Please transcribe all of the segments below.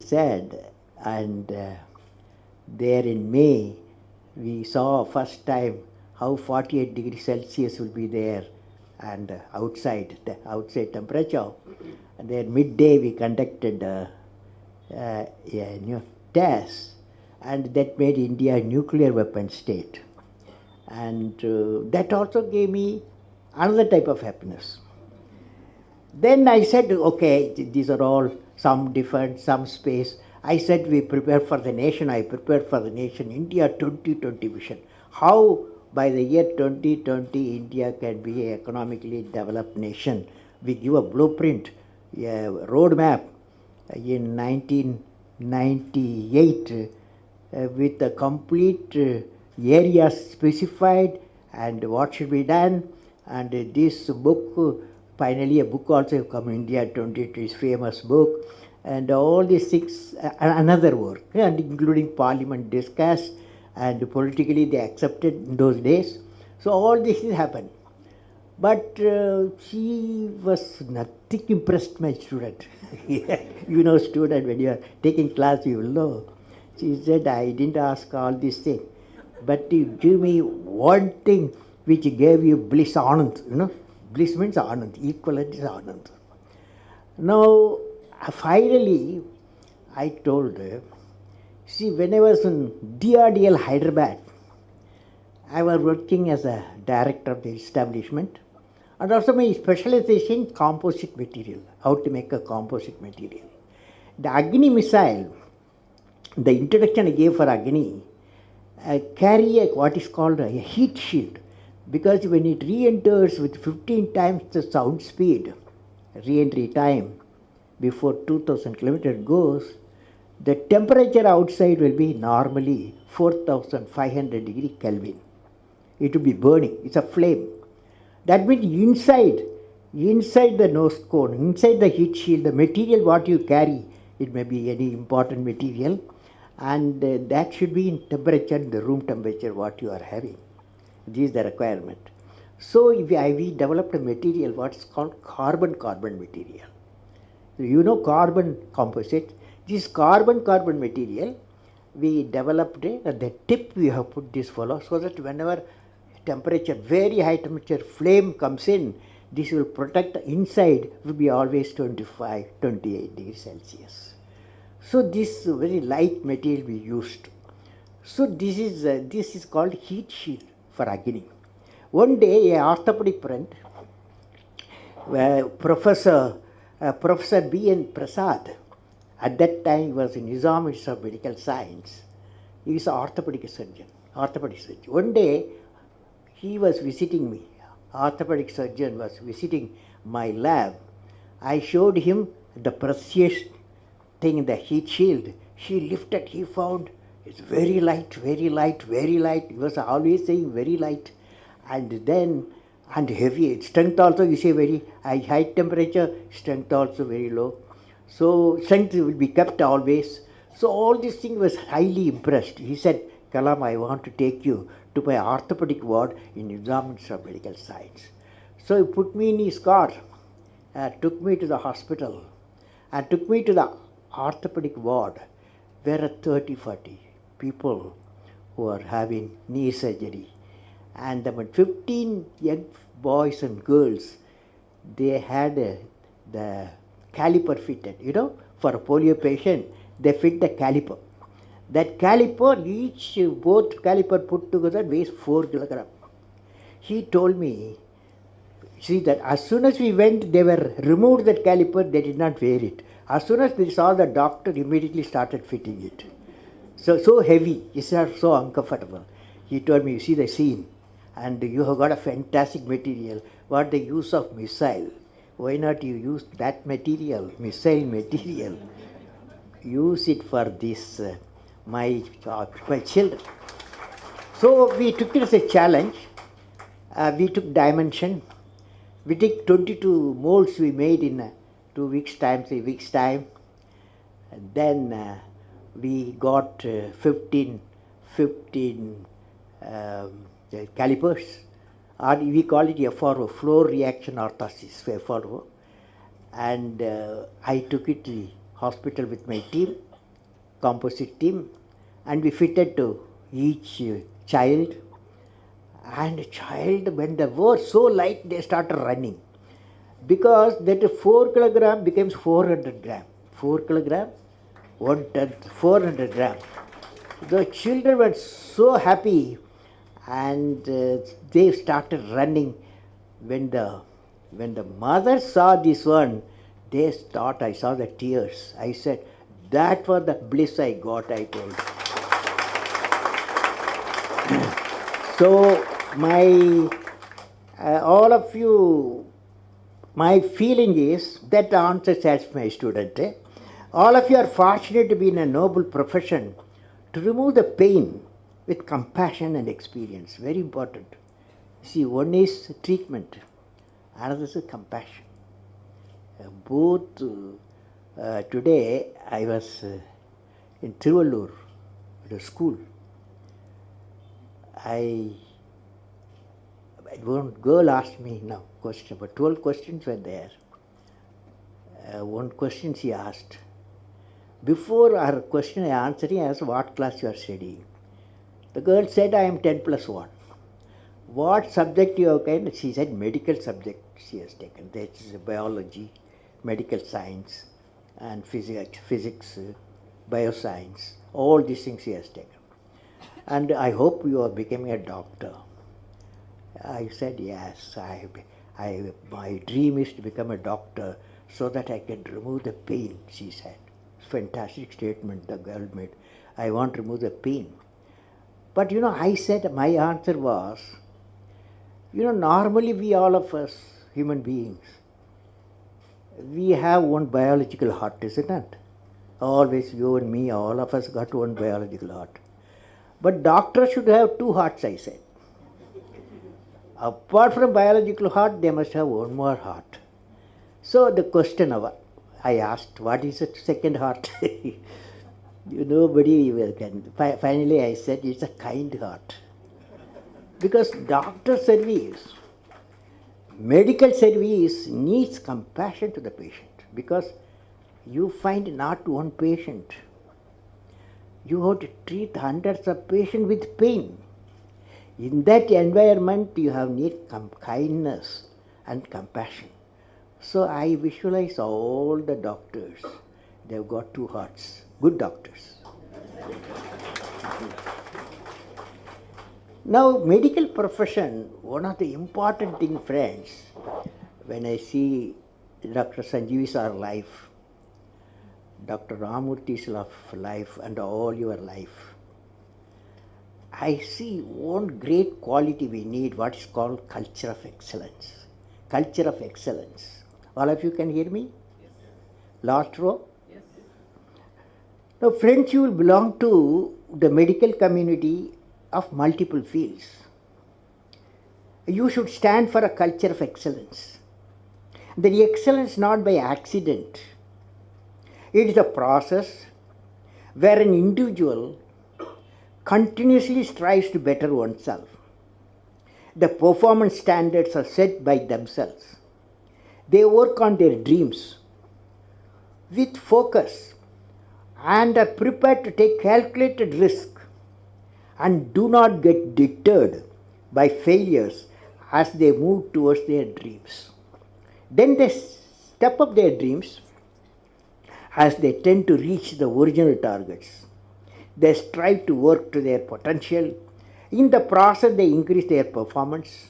said, and there in May, we saw first time how 48 degrees Celsius will be there, and outside, the outside temperature. And then midday we conducted a new test, and that made India a nuclear weapon state. And that also gave me another type of happiness. Then I said, okay, these are all some different, some space. I said, we prepare for the nation. I prepared for the nation, India 2020 vision. How by the year 2020 India can be an economically developed nation. We give a blueprint, a roadmap in 1998 with a complete areas specified and what should be done. And this book, finally a book also come India 2020 is famous book, and all these things, another work, and including parliament discussed and politically they accepted in those days. So all this things happened. But she was nothing impressed, my student. You know, student, when you are taking class, you will know. She said, I didn't ask all these things, but you give me one thing which gave you bliss, anand. You know, bliss means anand, equivalent is anand. Now, finally, I told her, see, when I was in DRDL Hyderabad, I was working as a director of the establishment, and also my specialization composite material, how to make a composite material. The Agni missile, the introduction I gave for Agni, carry what is called a heat shield, because when it re-enters with 15 times the sound speed, re-entry time, before 2000 kilometers goes, the temperature outside will be normally 4500 degree Kelvin. It will be burning, it's a flame. That means inside the nose cone, inside the heat shield, the material what you carry, it may be any important material, and that should be in temperature, the room temperature what you are having. This is the requirement. So we developed a material what is called carbon-carbon material. So you know carbon composite. This carbon-carbon material, we developed at the tip we have put this fellow, so that whenever temperature, very high temperature flame comes in, this will protect the inside, will be always 25, 28 degrees Celsius. So this very light material we used. So this is called heat shield for Agni. One day, a orthopedic friend, Professor B.N. Prasad, at that time he was in Nizam Institute of Medical Science. He is an orthopedic surgeon. One day, he was visiting me. Orthopedic surgeon was visiting my lab. I showed him the precious thing, the heat shield. He lifted, he found it's very light, very light, very light. He was always saying very light. And then, and heavy. Strength also, you say very high temperature, strength also very low. So strength will be kept always. So all this thing was highly impressed. He said, Kalam, I want to take you to my orthopedic ward in Nizam Institute of Medical Science. So he put me in his car, took me to the hospital, and took me to the orthopedic ward, where 30, 40 people who are having knee surgery. And about 15 young boys and girls, they had the caliper fitted. You know, for a polio patient, they fit the caliper. That caliper, both caliper put together weighs 4 kilograms. He told me, see that as soon as we went, they were removed that caliper, they did not wear it. As soon as they saw the doctor, immediately started fitting it. So heavy, it's not so uncomfortable. He told me, you see the scene, and you have got a fantastic material. What the use of missile? Why not you use that material, missile material? Use it for this. My children. So we took it as a challenge. We took dimension. We took 22 molds we made in 2 weeks' time, 3 weeks' time. And then we got 15 calipers. Or we call it FRO, floor reaction orthosis, FRO. And I took it to the hospital with my team. composite team, and we fitted to each child. And child, when they were so light, they started running, because that 4 kilogram becomes 400 gram. 4 kilogram, 1/10, 400 gram. The children were so happy, and they started running. When the mother saw this one, they thought, I saw the tears. I said, that was the bliss I got, I told. So all of you, my feeling is that answers as my student. All of you are fortunate to be in a noble profession to remove the pain with compassion and experience. Very important. See, one is treatment, another is compassion. Both today I was in Tiruvallur at a school. One girl asked me now question, but 12 questions were there. One question she asked. Before her question I answered, I asked what class you are studying. The girl said, I am 10 plus 1. What subject you have taken? She said medical subject she has taken. That is biology, medical science, and physics, bioscience. All these things she has taken. And I hope you are becoming a doctor. I said, yes, my dream is to become a doctor so that I can remove the pain, she said. Fantastic statement the girl made. I want to remove the pain. But I said, my answer was, normally we all of us, human beings, we have one biological heart, isn't it? Always you and me, all of us got one biological heart. But doctors should have 2 hearts, I said. Apart from biological heart, they must have one more heart. So the question I asked, what is the second heart? Nobody can. Finally I said, it's a kind heart. Because doctor service, medical service needs compassion to the patient. Because you find not one patient. You have to treat hundreds of patients with pain. In that environment, you have need kindness and compassion. So I visualize all the doctors. They've got 2 hearts. Good doctors. Now, medical profession, one of the important thing, friends, when I see Dr. Sanjeevi's life, Dr. Ramurthy's life, and all your life, I see one great quality we need, what is called culture of excellence. Culture of excellence. All of you can hear me? Yes. Last row? Yes. Now, friends, you will belong to the medical community of multiple fields. You should stand for a culture of excellence. The excellence not by accident. It is a process where an individual continuously strives to better oneself. The performance standards are set by themselves. They work on their dreams with focus and are prepared to take calculated risk and do not get deterred by failures as they move towards their dreams. Then they step up their dreams as they tend to reach the original targets. They strive to work to their potential. In the process, they increase their performance,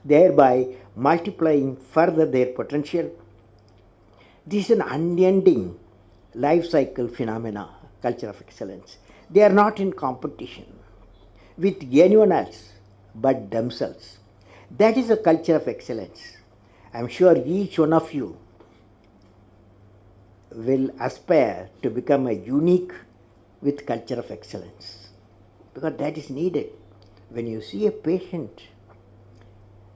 thereby multiplying further their potential. This is an unending life cycle phenomena, culture of excellence. They are not in competition with anyone else but themselves. That is a culture of excellence. I am sure each one of you will aspire to become a unique with culture of excellence, because that is needed. When you see a patient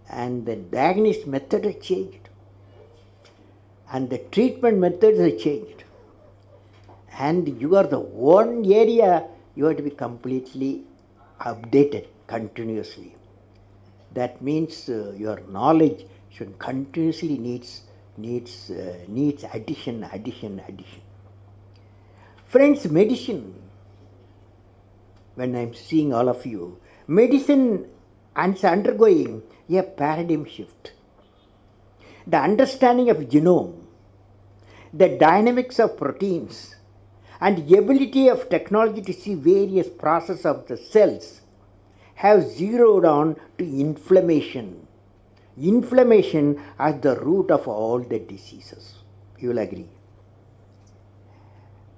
and the diagnosis method has changed and the treatment methods have changed, and you are the one area you have to be completely updated continuously. That means your knowledge should continuously needs addition. Friends, medicine, when I'm seeing all of you, medicine is undergoing a paradigm shift. The understanding of genome, the dynamics of proteins, and the ability of technology to see various processes of the cells have zeroed on to inflammation. Inflammation as the root of all the diseases. You will agree.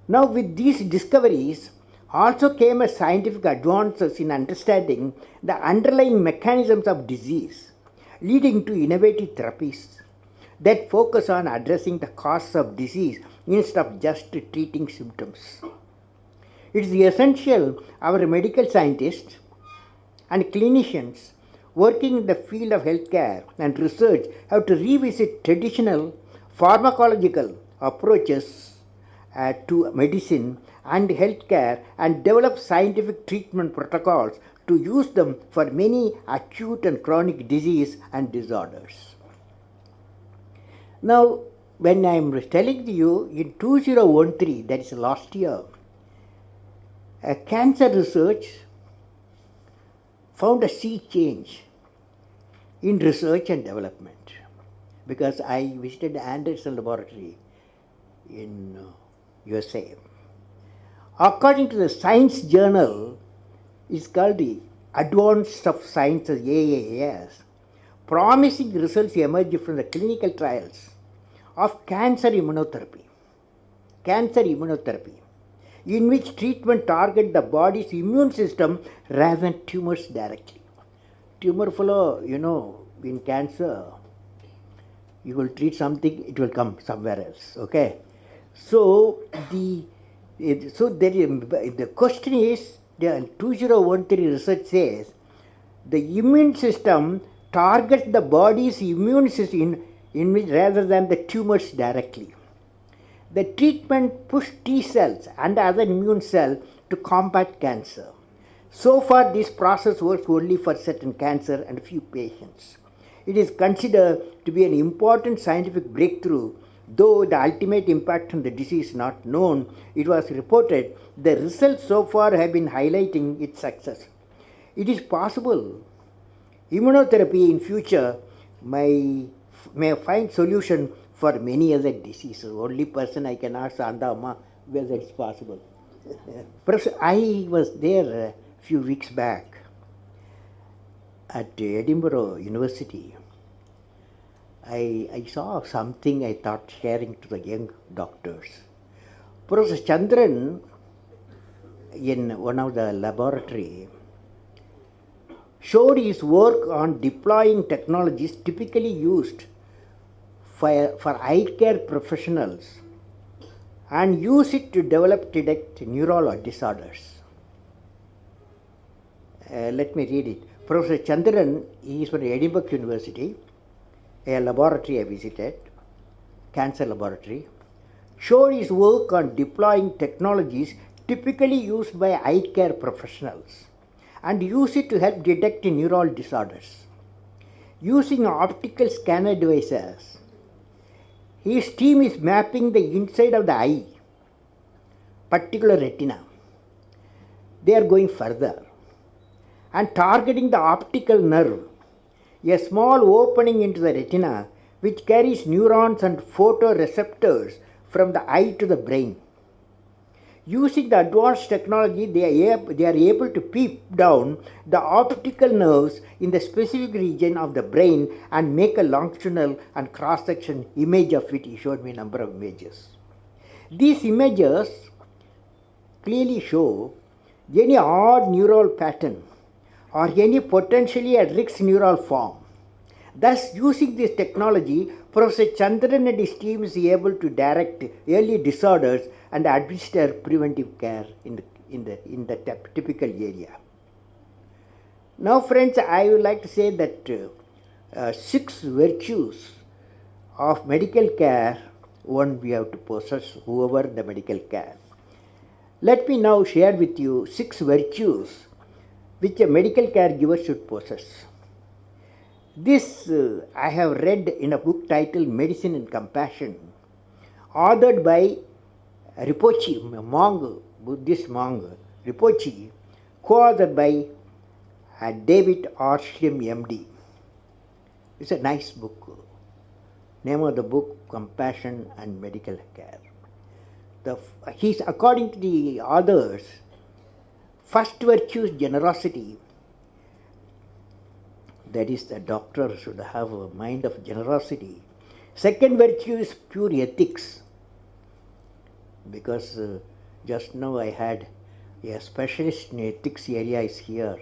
Now, with these discoveries also came a scientific advances in understanding the underlying mechanisms of disease, leading to innovative therapies that focus on addressing the cause of disease instead of just treating symptoms. It is essential our medical scientists and clinicians working in the field of healthcare and research have to revisit traditional pharmacological approaches to medicine and healthcare and develop scientific treatment protocols to use them for many acute and chronic disease and disorders. Now, when I am telling you in 2013, that is last year, cancer research found a sea change in research and development, because I visited Anderson laboratory in USA. According to the Science Journal, it's called the Advanced of Sciences AAS, promising results emerged from the clinical trials of cancer immunotherapy, in which treatment target the body's immune system rather than tumors directly. Tumor follow, in cancer, you will treat something, it will come somewhere else. Okay, so the question is, the 2013 research says the immune system targets the body's immune system in which rather than the tumors directly. The treatment pushed T cells and other immune cells to combat cancer. So far, this process works only for certain cancer and few patients. It is considered to be an important scientific breakthrough, though the ultimate impact on the disease is not known. It was reported the results so far have been highlighting its success. It is possible immunotherapy in future may find solution for many other diseases. Only person I can ask Andama whether it's possible. Professor, I was there a few weeks back at Edinburgh University. I saw something I thought sharing to the young doctors. Professor Chandran, in one of the laboratory, showed his work on deploying technologies typically used for eye care professionals and use it to detect neural disorders. Let me read it. Professor Chandran, he is from Edinburgh University, a laboratory I visited, cancer laboratory, showed his work on deploying technologies typically used by eye care professionals and use it to help detect neural disorders. Using optical scanner devices, his team is mapping the inside of the eye, particular retina. They are going further and targeting the optical nerve, a small opening into the retina which carries neurons and photoreceptors from the eye to the brain. Using the advanced technology, they are able to peep down the optical nerves in the specific region of the brain and make a longitudinal and cross-section image of it. He showed me a number of images. These images clearly show any odd neural pattern or any potentially at risk neural form. Thus, using this technology, Professor Chandran and his team is able to direct early disorders and administer preventive care in the typical area. Now, friends, I would like to say that 6 virtues of medical care, one we have to possess, whoever the medical care. Let me now share with you 6 virtues which a medical caregiver should possess. This I have read in a book titled Medicine and Compassion, authored by Rinpoche, monk, Buddhist monk, Rinpoche, co-authored by David Arshlim, MD. It's a nice book. Name of the book, Compassion and Medical Care. He's, according to the authors, first virtue is generosity. That is, the doctor should have a mind of generosity. Second virtue is pure ethics. Because just now I had a specialist in ethics area is here,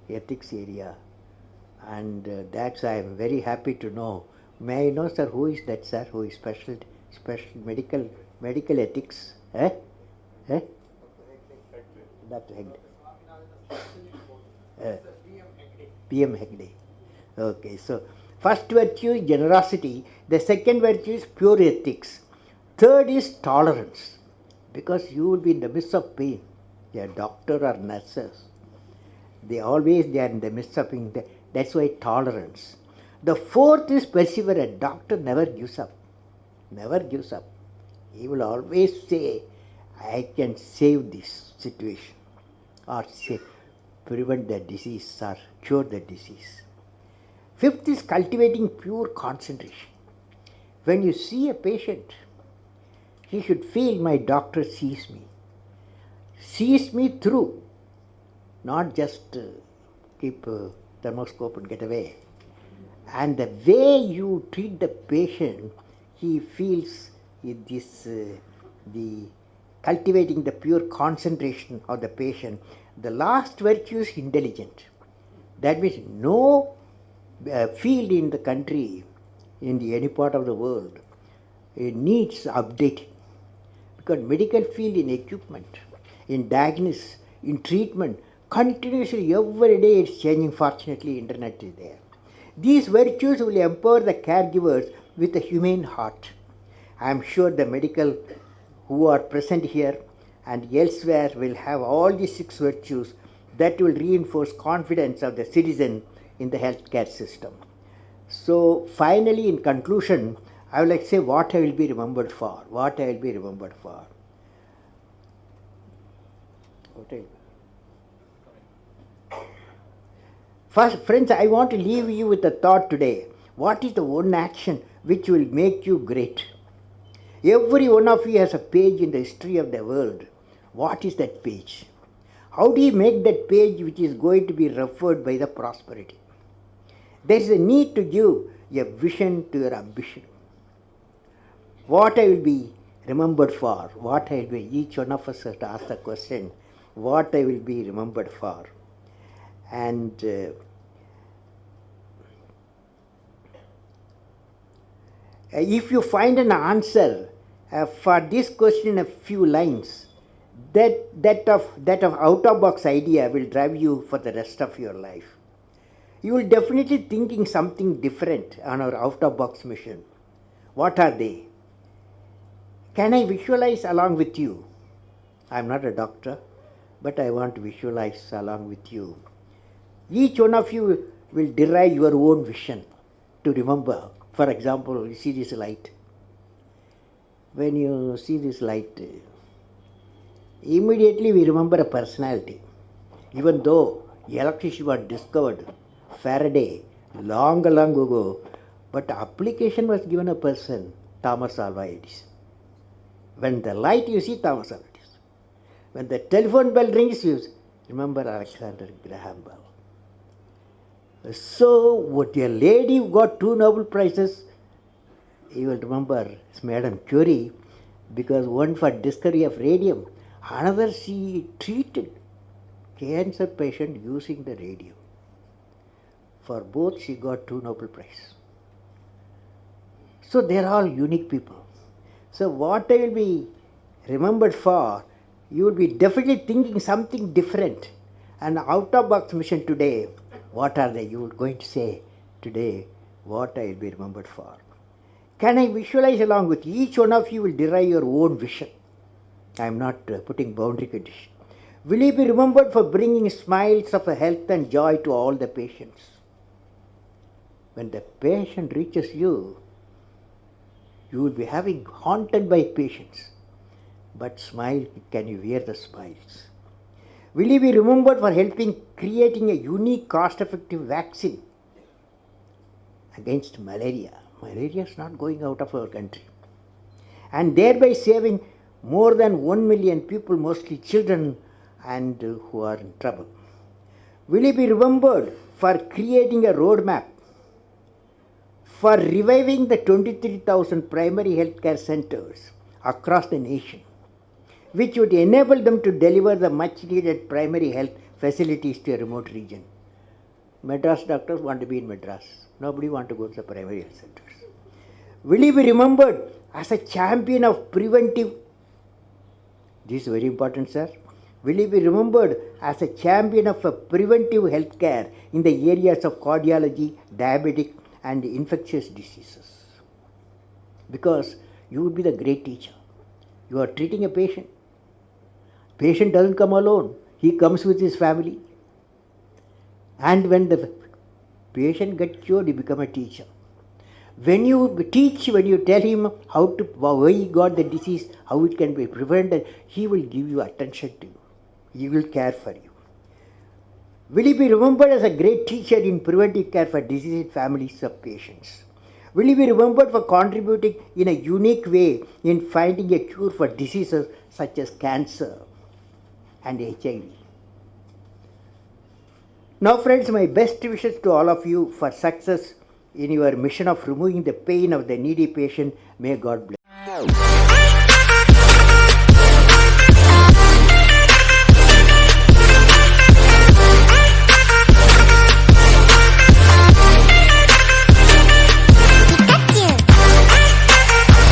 ethics area. And that's I am very happy to know. May I know, sir, who is that, sir, who is special medical ethics? Dr. Hegde. PM Hegde. Okay, so first virtue is generosity. The second virtue is pure ethics. Third is tolerance. Because you will be in the midst of pain. They are doctor or nurses. They are in the midst of pain. That's why tolerance. The fourth is perseverance. Doctor never gives up. Never gives up. He will always say, I can save this situation, or say, prevent the disease or cure the disease. Fifth is cultivating pure concentration. When you see a patient, he should feel my doctor sees me through, not just keep thermoscope and get away. And the way you treat the patient, he feels this, the cultivating the pure concentration of the patient. The last virtue is intelligent. That means no field in the country, in any part of the world, it needs updating. Because medical field in equipment, in diagnosis, in treatment, continuously every day it's changing. Fortunately, internet is there. These virtues will empower the caregivers with a humane heart. I am sure the medical who are present here and elsewhere will have all these 6 virtues that will reinforce confidence of the citizen in the healthcare system. So finally, in conclusion, I would like to say what I will be remembered for. What I will be remembered for. First, friends, I want to leave you with a thought today. What is the one action which will make you great? Every one of you has a page in the history of the world. What is that page? How do you make that page which is going to be referred by the prosperity? There is a need to give a vision to your ambition. What I will be remembered for, what I will be, each one of us has to ask the question, what I will be remembered for. And if you find an answer for this question in a few lines, that of out-of-box idea will drive you for the rest of your life. You will definitely thinking something different on our out-of-box mission. What are they? Can I visualize along with you? I am not a doctor, but I want to visualize along with you. Each one of you will derive your own vision to remember. For example, you see this light. When you see this light, immediately we remember a personality. Even though electricity was discovered, Faraday, long ago, but application was given a person, Thomas Alva Edison. When the light you see, Thomas Alva Edison. When the telephone bell rings, you remember Alexander Graham Bell. So, what a lady who got 2 Nobel Prizes, you will remember Madame Curie, because one for discovery of radium, another she treated cancer patient using the radium. For both she got 2 Nobel Prizes. So they are all unique people. So what I will be remembered for, you will be definitely thinking something different. And out-of-box mission today, what are they? You are going to say today what I will be remembered for. Can I visualize along with each one of you will derive your own vision? I am not putting boundary condition. Will you be remembered for bringing smiles of health and joy to all the patients? When the patient reaches you, you will be having haunted by patients. but smile, can you wear the smiles? Will he be remembered for helping creating a unique cost-effective vaccine against malaria? Malaria is not going out of our country. And thereby saving more than 1 million people, mostly children, and who are in trouble. Will he be remembered for creating a roadmap for reviving the 23,000 primary healthcare centers across the nation, which would enable them to deliver the much needed primary health facilities to a remote region? Madras doctors want to be in Madras. Nobody want to go to the primary health centers. Will he be remembered as a champion of preventive? This is very important, sir. Will he be remembered as a champion of a preventive health care in the areas of cardiology, diabetic, and infectious diseases? Because you would be the great teacher. You are treating a patient. Patient doesn't come alone. He comes with his family. And when the patient gets cured, he becomes a teacher. When you teach, when you tell him why he got the disease, how it can be prevented, he will give you attention to you. He will care for you. Will he be remembered as a great teacher in preventive care for diseased families of patients? Will he be remembered for contributing in a unique way in finding a cure for diseases such as cancer and HIV? Now friends, my best wishes to all of you for success in your mission of removing the pain of the needy patient. May God bless.